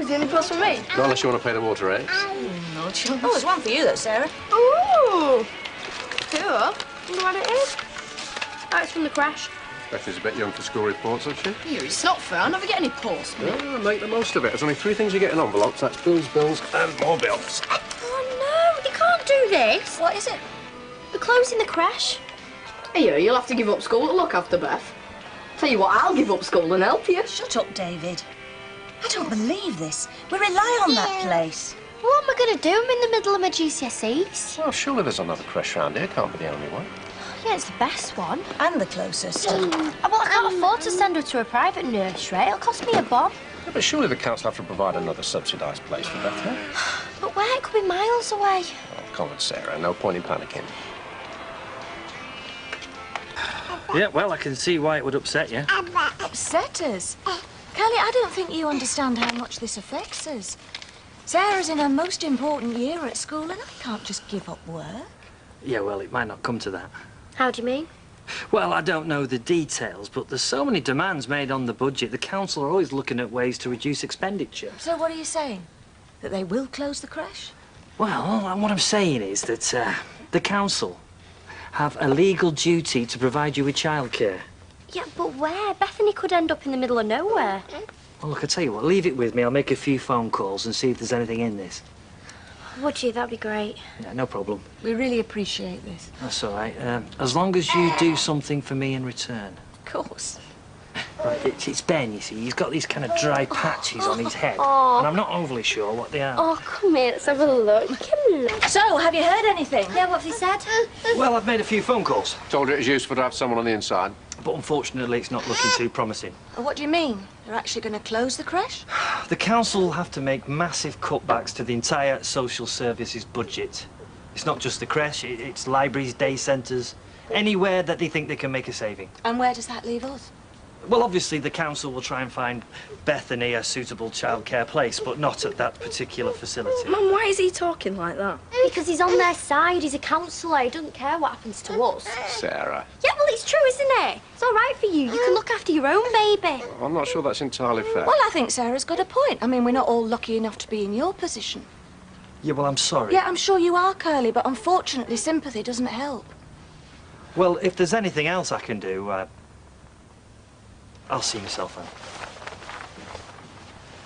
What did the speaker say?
Is there any pills for me? Not unless you want to pay the water rates. No chance. Oh, there's one for you, though, Sarah. Ooh! Cool. Wonder what it is. Oh, it's from the crash. Bethany's a bit young for school reports, isn't she? Here, it's not fair. I never get any post. Yeah, make the most of it. There's only 3 things you get in envelopes. That's bills, bills, and more bills. Oh, no, you can't do this. What is it? We're closing the crash. Here, you'll have to give up school to look after Beth. Tell you what, I'll give up school and help you. Shut up, David. I don't believe this. We rely on that place. What am I going to do? I'm in the middle of my GCSEs. Well, surely there's another creche round here. Can't be the only one. Yeah, it's the best one. And the closest. Well, I can't afford to send her to a private nursery. It'll cost me a bob. Yeah, but surely the council have to provide another subsidised place for Bethany. But where? It could be miles away. Oh, come on, Sarah. No point in panicking. Yeah, well, I can see why it would upset you. Upset us? Kelly, I don't think you understand how much this affects us. Sarah's in her most important year at school, and I can't just give up work. Yeah, well, it might not come to that. How do you mean? Well, I don't know the details, but there's so many demands made on the budget. The council are always looking at ways to reduce expenditure. So what are you saying? That they will close the creche? Well, what I'm saying is that the council have a legal duty to provide you with childcare. Yeah, but where? Bethany could end up in the middle of nowhere. Well, look, I tell you what, leave it with me. I'll make a few phone calls and see if there's anything in this. Would you? That'd be great. Yeah, no problem. We really appreciate this. That's all right. As long as you do something for me in return. Of course. Right, it's Ben, you see. He's got these kind of dry patches on his head. Oh. And I'm not overly sure what they are. Oh, come here. Let's have a look. Come look. So, have you heard anything? Yeah, what have you said? Well, I've made a few phone calls. Told you it was useful to have someone on the inside. But unfortunately, it's not looking too promising. What do you mean? They're actually going to close the creche? The council will have to make massive cutbacks to the entire social services budget. It's not just the creche, it's libraries, day centres, anywhere that they think they can make a saving. And where does that leave us? Well, obviously, the council will try and find Bethany a suitable childcare place, but not at that particular facility. Mum, why is he talking like that? Because he's on their side. He's a counsellor. He doesn't care what happens to us. Sarah. Yeah, well, it's true, isn't it? It's all right for you. You can look after your own baby. I'm not sure that's entirely fair. Well, I think Sarah's got a point. I mean, we're not all lucky enough to be in your position. Yeah, well, I'm sorry. Yeah, I'm sure you are, Curly, but unfortunately, sympathy doesn't help. Well, if there's anything else I can do, I'll see myself out.